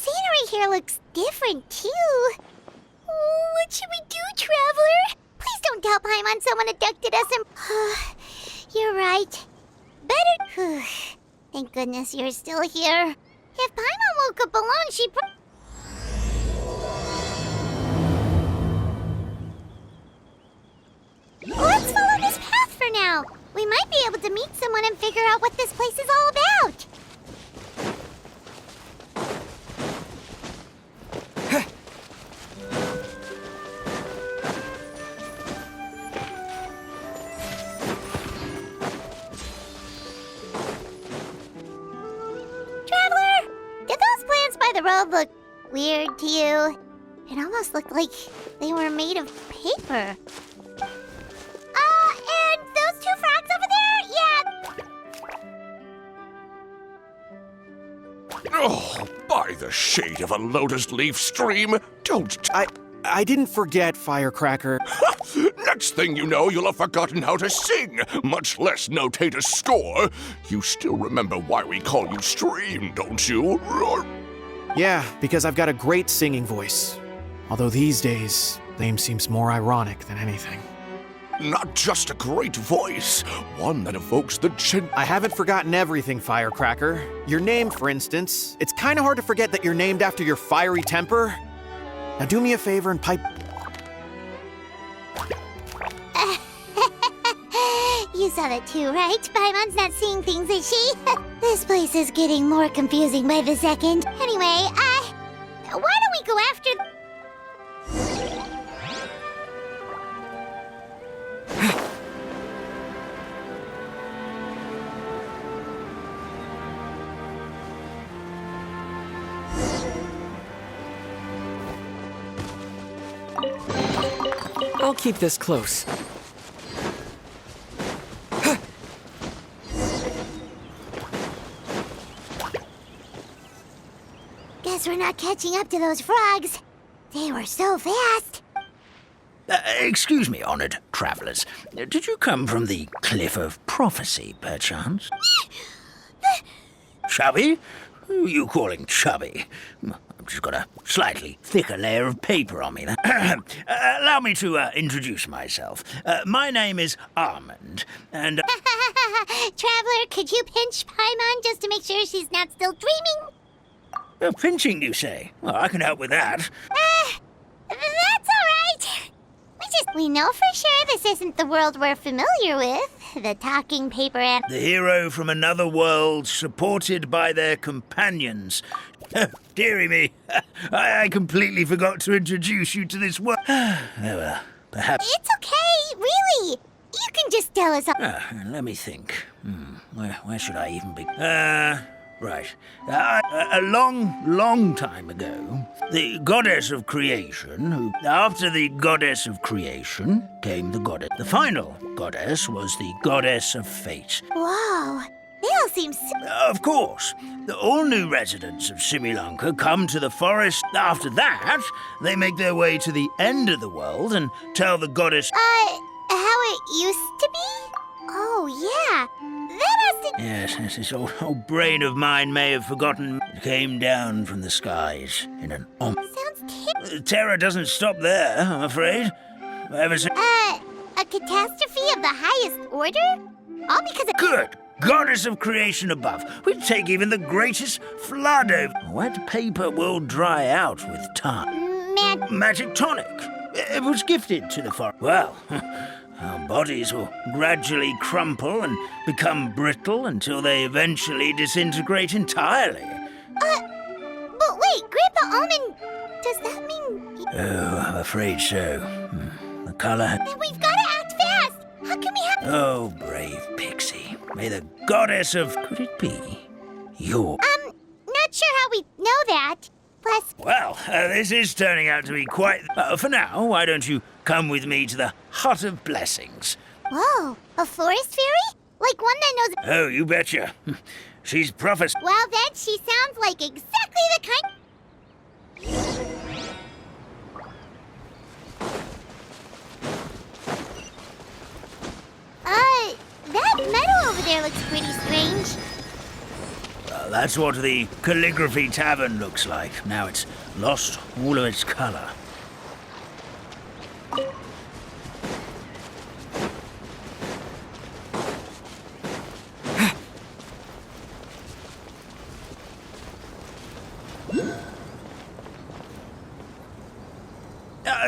scenery here looks different, too. Oh, what should we do, Traveler? Please don't tell Paimon someone abducted us and... You're right. Better... Thank goodness you're still here. If Paimon woke up alone, she'd... Let's follow this path for now. We might be able to meet someone and figure out what this place is all about. Traveler, did those plants by the road look weird to you? It almost looked like they were made of paper. And those two frogs over there? Yeah. Oh, by the shade of a lotus leaf stream, don't... I didn't forget, Firecracker. Next thing you know, you'll have forgotten how to sing, much less notate a score. You still remember why we call you Stream, don't you? Yeah, because I've got a great singing voice. Although these days, name seems more ironic than anything. Not just a great voice, one that evokes the I haven't forgotten everything, Firecracker. Your name, for instance. It's kind of hard to forget that you're named after your fiery temper. Now do me a favor and pipe... You saw that too, right? Paimon's not seeing things, is she? This place is getting more confusing by the second. Anyway, why don't we go after... I'll keep this close. Guess we're not catching up to those frogs. They were so fast. Excuse me, honored travelers. Did you come from the Cliff of Prophecy, perchance? Chubby? Who are you calling chubby? I've just got a slightly thicker layer of paper on me. Allow me to introduce myself. My name is Almond, and... Traveler, could you pinch Paimon just to make sure she's not still dreaming? Pinching, you say? Well, I can help with that. That's all right. We know for sure this isn't the world we're familiar with. The talking paper and... The hero from another world, supported by their companions. Dearie me, I completely forgot to introduce you to this world. Oh, well, perhaps... It's okay, really. You can just tell us... let me think. Where should I even begin? Right. A long time ago, the goddess of creation, after the goddess of creation came the goddess. The final goddess was the goddess of fate. Whoa, they all seem Of course. All new residents of Similanka come to the forest. After that, they make their way to the end of the world and tell the goddess... how it used to be? Oh, yeah. That has to... Yes, this old brain of mine may have forgotten. It came down from the skies in an Sounds terror doesn't stop there, I'm afraid. Ever since... a catastrophe of the highest order? All because of... Good! Goddess of creation above. We'd take even the greatest flood over. Wet paper will dry out with time. Magic tonic. It was gifted to the forest. Well... Our bodies will gradually crumple and become brittle until they eventually disintegrate entirely. But wait, Grandpa Almond, does that mean... Oh, I'm afraid so. The color... Then we've got to act fast! How can we have... Oh, brave Pixie. May the goddess of... Could it be? Your... Not sure how we know that. Plus... Well, this is turning out to be quite... for now, why don't you come with me to the Hut of Blessings? Whoa, a forest fairy? Like one that knows... Oh, you betcha. She's prophes... Well, then she sounds like exactly the kind... That meadow over there looks pretty strange. That's what the Calligraphy Tavern looks like. Now it's lost all of its color.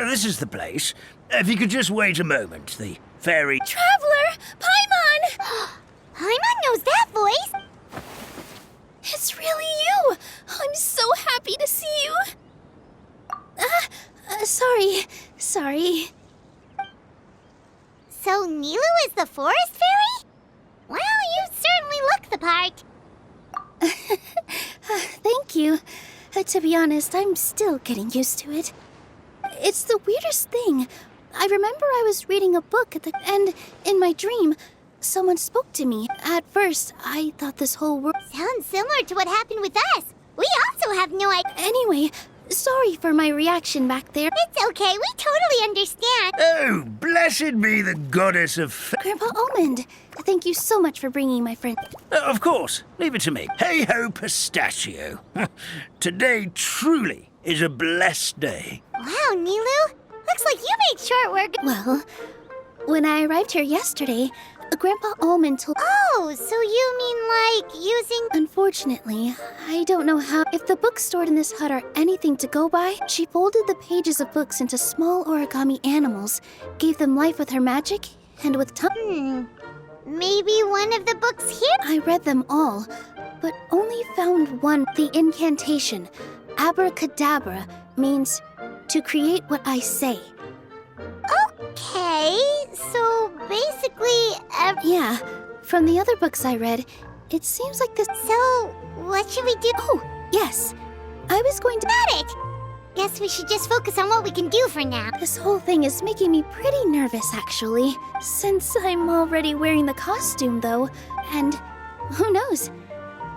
This is the place. If you could just wait a moment, the fairy... Traveler! Paimon! Paimon knows that voice! It's really you! I'm so happy to see you! Sorry. So Nilu is the forest fairy? Well, you certainly look the part. Thank you. To be honest, I'm still getting used to it. It's the weirdest thing. I remember I was reading a book and in my dream, someone spoke to me. At first, I thought this whole world... Sounds similar to what happened with us. We also have no idea. Anyway, sorry for my reaction back there. It's okay, we totally understand. Oh, blessed be the goddess of... Grandpa Almond, thank you so much for bringing my friend. Of course, leave it to me. Hey-ho, pistachio. Today truly is a blessed day. Wow, Nilu, looks like you made short work. Well, when I arrived here yesterday, Grandpa Almond told... Oh, so you mean like using... Unfortunately, I don't know how... If the books stored in this hut are anything to go by, she folded the pages of books into small origami animals, gave them life with her magic, and with maybe one of the books here? I read them all, but only found one. The incantation, abracadabra, means to create what I say. Okay, so basically Yeah, from the other books I read, it seems like this... So, what should we do? Oh, yes. I was going to... Got it! Guess we should just focus on what we can do for now. This whole thing is making me pretty nervous, actually. Since I'm already wearing the costume, though. And who knows?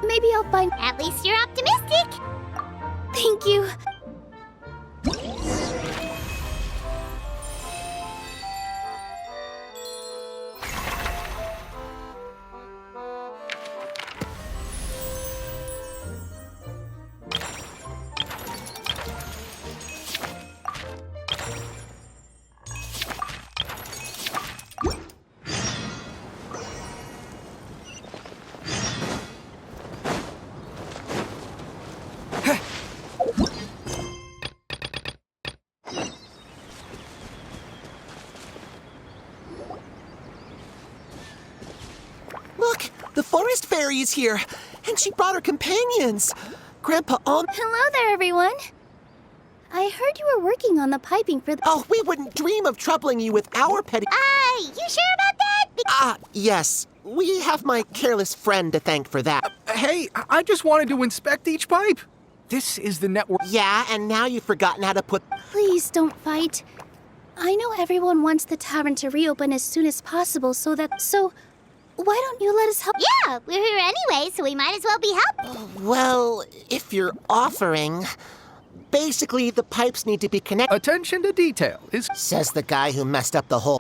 Maybe I'll find... At least you're optimistic! Thank you. Look, the forest fairy is here, and she brought her companions. Grandpa Hello there, everyone. I heard you were working on the piping for the... Oh, we wouldn't dream of troubling you with our petty... You sure about that? Yes. We have my careless friend to thank for that. Hey, I just wanted to inspect each pipe. This is the network. Yeah, and now you've forgotten how to put... Please don't fight. I know everyone wants the tavern to reopen as soon as possible so why don't you let us help? Yeah, we're here anyway, so we might as well be helping. Well, if you're offering... Basically, the pipes need to be connected. Attention to detail is... Says the guy who messed up the whole...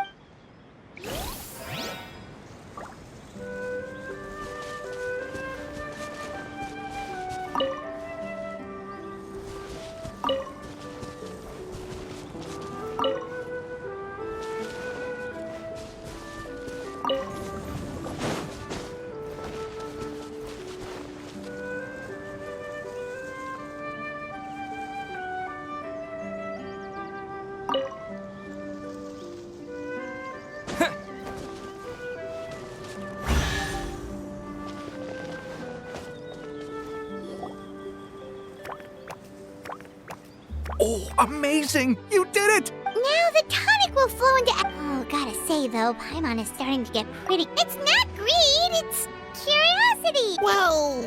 Oh, amazing! You did it! Now the tonic will flow into... Oh, gotta say, though, Paimon is starting to get pretty... It's not greed, it's curiosity! Well,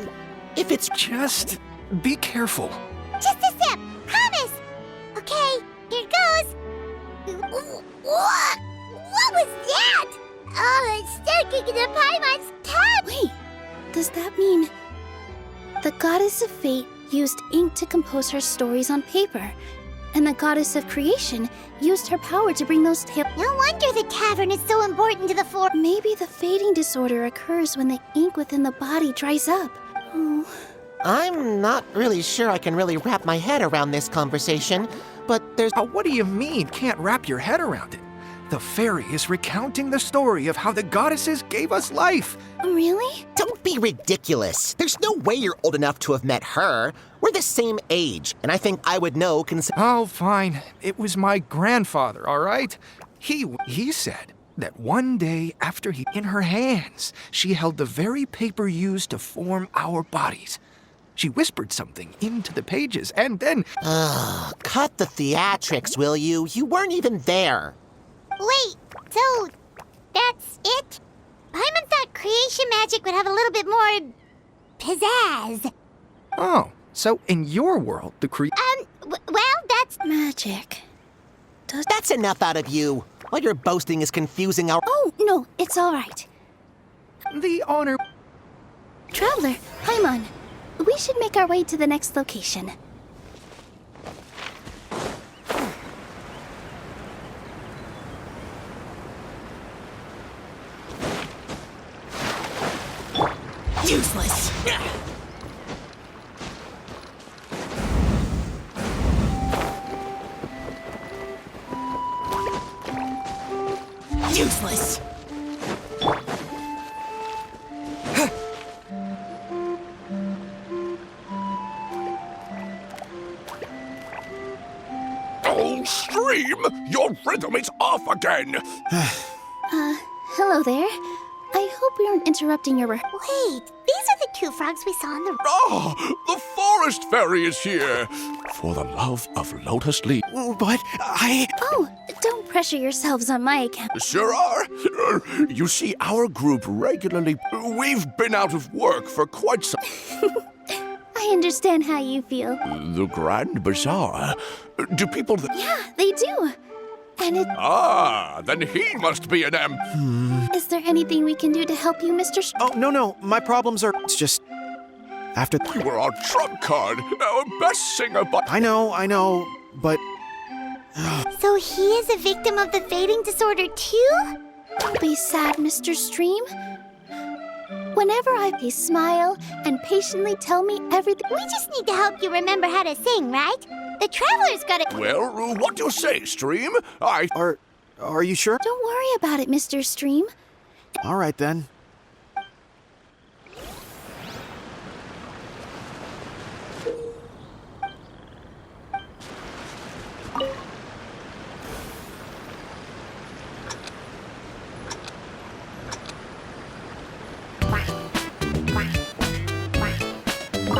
if it's... Just be careful. Just a sip, promise! Okay, here goes. What was that? Oh, it's sticking to Paimon's tongue! Wait, does that mean... The goddess of fate used ink to compose her stories on paper, and the goddess of creation used her power to bring those tales. No wonder the tavern is so important to the Maybe the fading disorder occurs when the ink within the body dries up. Oh, I'm not really sure I can really wrap my head around this conversation, but there's... What do you mean, can't wrap your head around it? The fairy is recounting the story of how the goddesses gave us life. Really? Don't be ridiculous. There's no way you're old enough to have met her. We're the same age, and I think I would know Oh, fine. It was my grandfather, all right? He said that one day after in her hands, she held the very paper used to form our bodies. She whispered something into the pages, and then... Cut the theatrics, will you? You weren't even there. Wait, so that's it? Paimon thought creation magic would have a little bit more pizzazz. Oh, so in your world, Well, that's magic. That's enough out of you. All your boasting is confusing our... Oh, no, it's all right. the honor... Traveler, Paimon, we should make our way to the next location. Useless. Useless. Oh, Stream! Your rhythm is off again! Hello there. I hope we aren't interrupting your... Wait, these are the two frogs we saw in the... Ah, the forest fairy is here! For the love of Lotus Leaf. But Oh, don't pressure yourselves on my account. Sure are. You see, our group regularly... We've been out of work for quite some... I understand how you feel. The Grand Bazaar? Do people... Yeah, they do. And it... Ah, then he must be an Is there anything we can do to help you, Mr. Oh, no. My problems are... It's just... After... You were our trump card, our best singer, but... I know, but... So he is a victim of the fading disorder too? Don't be sad, Mr. Stream. Whenever I smile and patiently tell me everything... We just need to help you remember how to sing, right? The Traveler's got it... Well, what do you say, Stream? Are you sure? Don't worry about it, Mr. Stream. All right, then.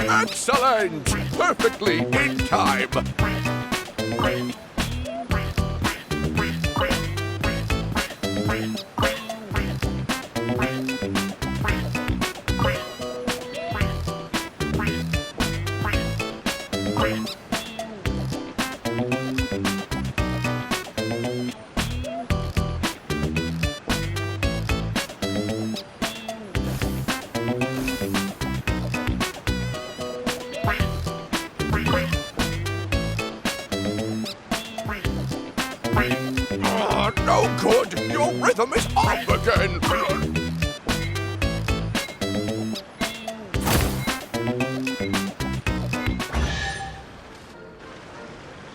Excellent! Perfectly in time! No good! Your rhythm is off again!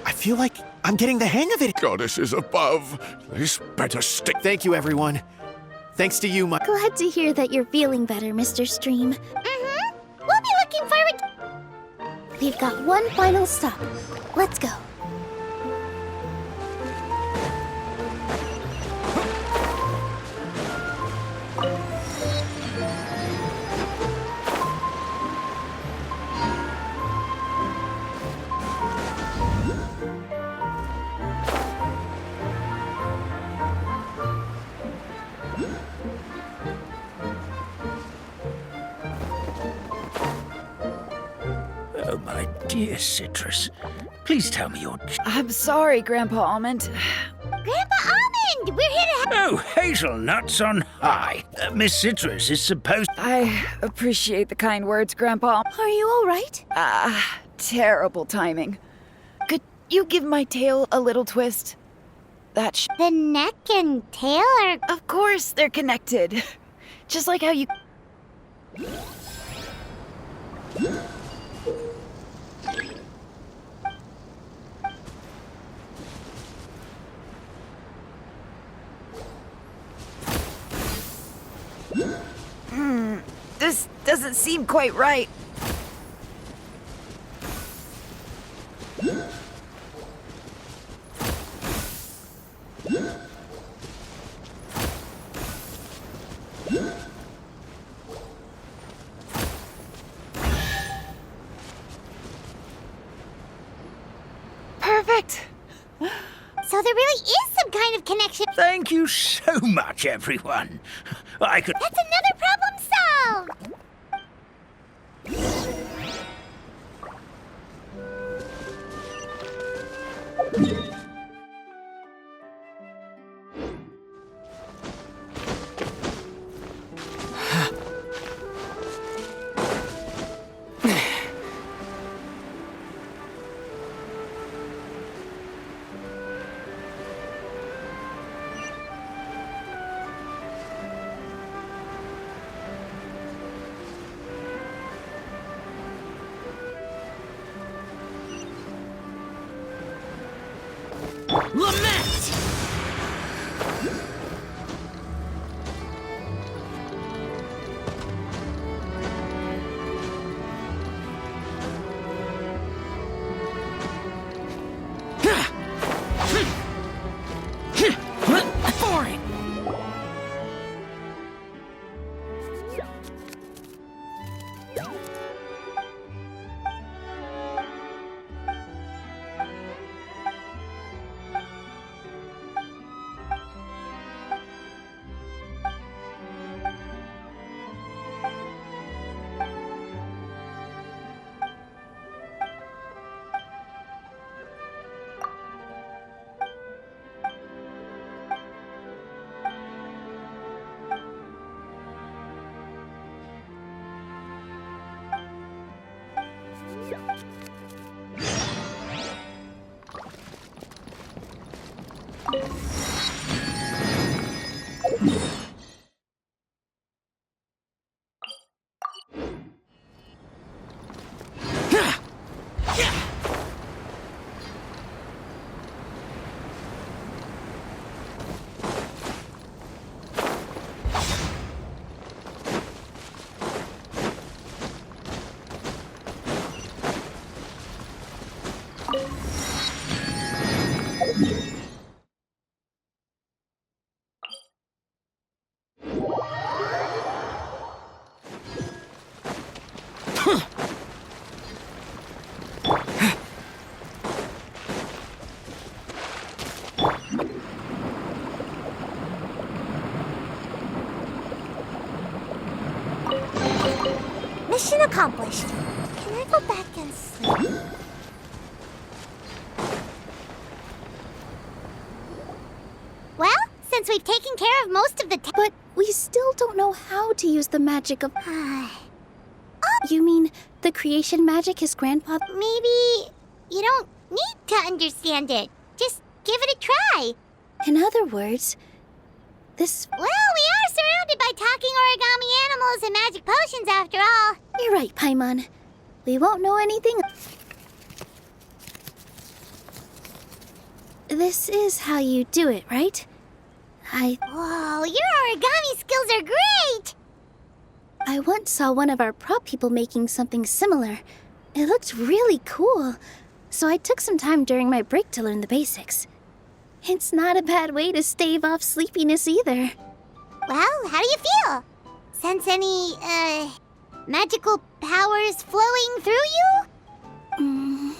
I feel like I'm getting the hang of it. Goddesses above, this better stick. Thank you, everyone. Thanks to you, my... Glad to hear that you're feeling better, Mr. Stream. Mm-hmm. We'll be looking forward to... We've got one final stop. Let's go. Oh, my dear Citrus. Please tell me your... I'm sorry, Grandpa Almond. Grandpa Almond! We're here to... Oh, hazelnuts on high. Miss Citrus is supposed... I appreciate the kind words, Grandpa. Are you all right? Terrible timing. Could you give my tail a little twist? That The neck and tail are... Of course they're connected. Just like how you... doesn't seem quite right. Perfect. So there really is some kind of connection. Thank you so much, everyone. I could... That's another problem solved! Lament! Boring! Mission accomplished. Can I go back and sleep? Well, since we've taken care of most of the But we still don't know how to use the magic of... You mean the creation magic his grandfather... Maybe you don't need to understand it. Just give it a try. In other words, this... Well, we are surrounded by talking origami animals and magic potions after all. You're right, Paimon. We won't know anything... This is how you do it, right? Whoa, your origami skills are great! I once saw one of our prop people making something similar. It looked really cool, so I took some time during my break to learn the basics. It's not a bad way to stave off sleepiness either. Well, how do you feel? Sense any, magical powers flowing through you?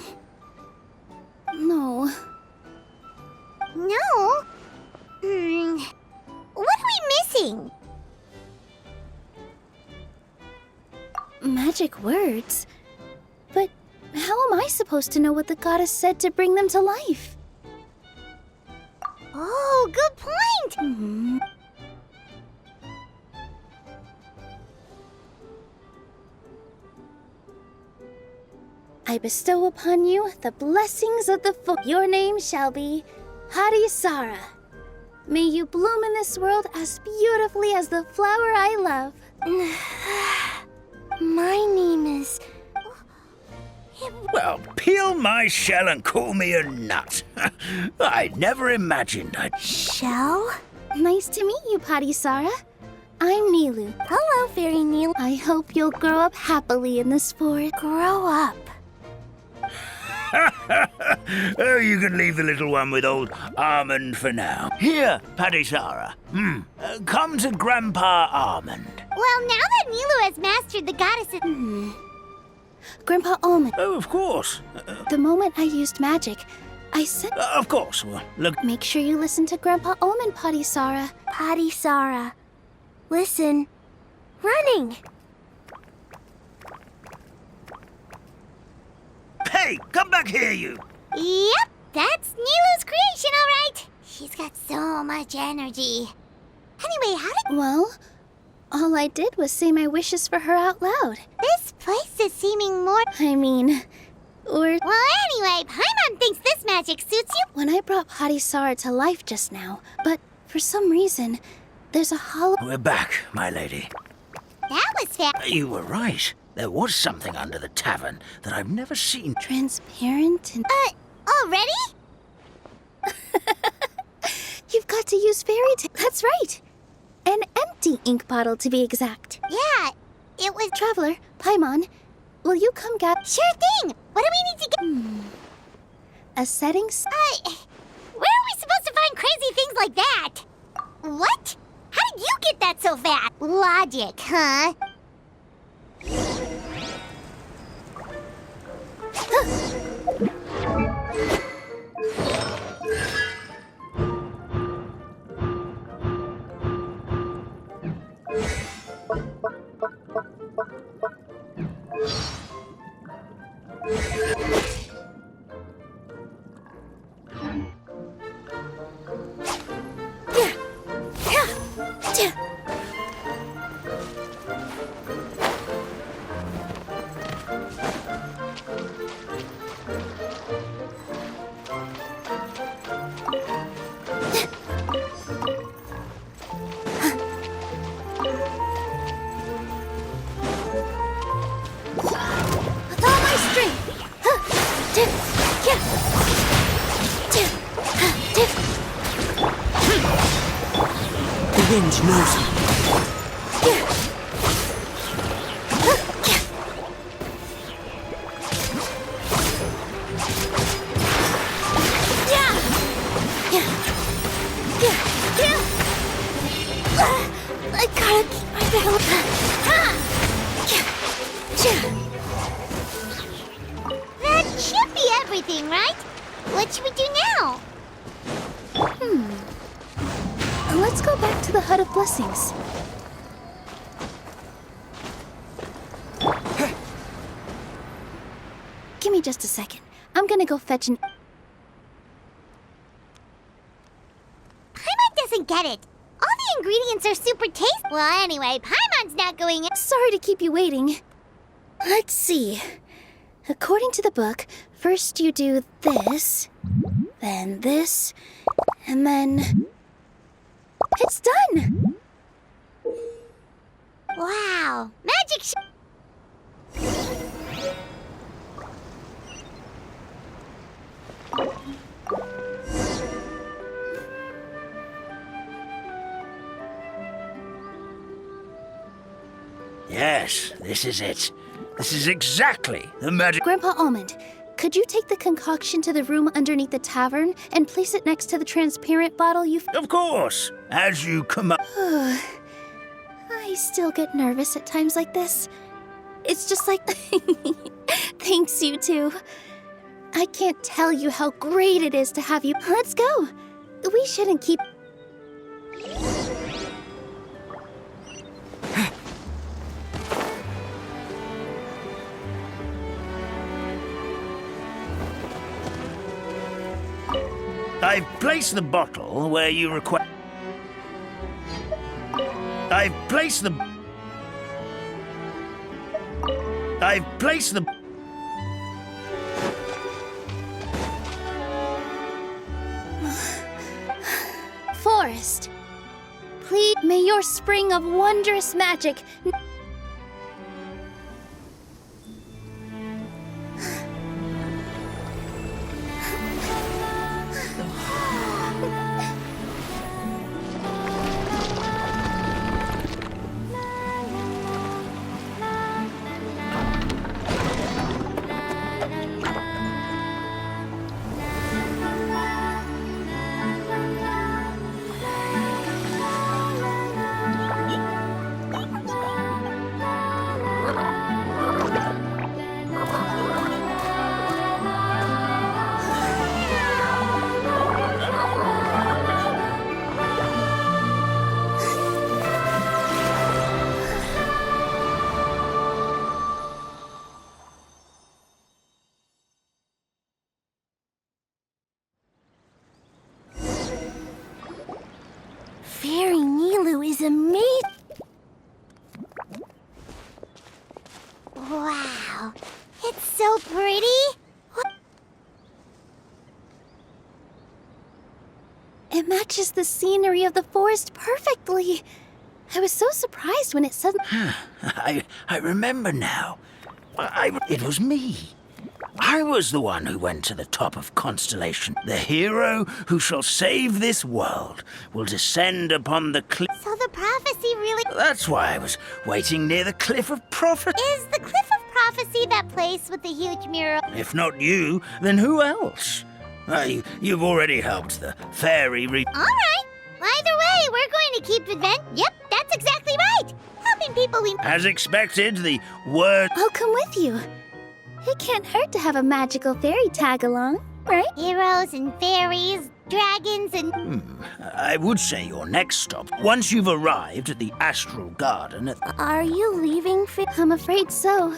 No. No? What are we missing? Magic words? But how am I supposed to know what the goddess said to bring them to life? Oh, good point! I bestow upon you the blessings of the Your name shall be Harisara. May you bloom in this world as beautifully as the flower I love. My name is... Well, peel my shell and call me a nut. I never imagined I'd... Shell? Nice to meet you, Parisara. I'm Nilu. Hello, Fairy Nilu. I hope you'll grow up happily in this forest. Grow up. Oh, you can leave the little one with old Almond for now. Here, Padisara. Come to Grandpa Almond. Well, now that Nilu has mastered the goddesses... Grandpa Almond, Oh, of course. the moment I used magic, I said, Of course. Well, look, make sure you listen to Grandpa Almond, Padisara. Padisara. Listen. Running. hey, come back here, you. Yep, that's Nilu's creation, all right. She's got so much energy. Anyway, how did... Well, all I did was say my wishes for her out loud. This place is seeming more... I mean, or Well, anyway, Paimon thinks this magic suits you. when I brought Padisara to life just now, but for some reason, there's a hollow... We're back, my lady. That was fair. You were right. There was something under the tavern that I've never seen. transparent and... Already? You've got to use fairy tale. That's right. An empty ink bottle, to be exact. Yeah, it was... Traveler, Paimon, will you come get Sure thing. What do we need to get... a settings? Where are we supposed to find crazy things like that? What? How did you get that so fast? Logic, huh? With all my strength. The wind knows me. I gotta keep my balance. That should be everything, right? What should we do now? Let's go back to the Hut of Blessings. Give me just a second. I'm gonna go fetch an... Paimon doesn't get it. All the ingredients are super tasty. Well, anyway, Paimon's not going in. Sorry to keep you waiting. Let's see. According to the book, first you do this, then this, and then... It's done! Wow, magic Yes, this is it. This is exactly the magic... Grandpa Almond, could you take the concoction to the room underneath the tavern and place it next to the transparent bottle you've... Of course, as you come up... I still get nervous at times like this. It's just like... Thanks, you two. I can't tell you how great it is to have you... Let's go. We shouldn't keep... I've placed the bottle where you require... I've placed the... Forest. Please, may your spring of wondrous magic... is amazing. Wow, it's so pretty. It matches the scenery of the forest perfectly. I was so surprised when it suddenly... I remember now. It was me. I was the one who went to the top of Constellation. The hero who shall save this world will descend upon the cliff. So the prophecy really That's why I was waiting near the Cliff of Prophet. is the Cliff of Prophecy, that place with the huge mural. If not you, then who else? You've already helped the fairy All right. Either way, we're going to keep Event. Yep, that's exactly right. Helping people we... As expected, the word... I'll come with you. It can't hurt to have a magical fairy tag along, right? Heroes and fairies, dragons and... I would say your next stop. Once you've arrived at the Astral Garden at... Are you leaving? I'm afraid so.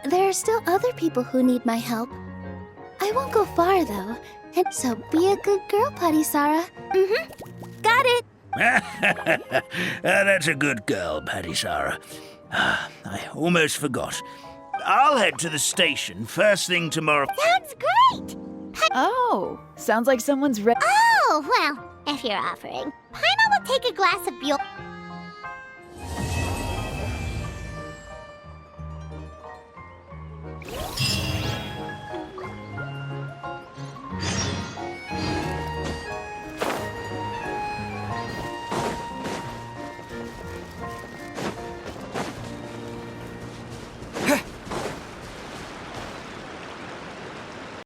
There are still other people who need my help. I won't go far, though. And so be a good girl, Putty Sarah. Got it. That's a good girl, Paddy Sarah. I almost forgot. I'll head to the station first thing tomorrow. Sounds great. Oh, sounds like someone's ready. Oh, well, if you're offering. Paimon will take a glass of Buell.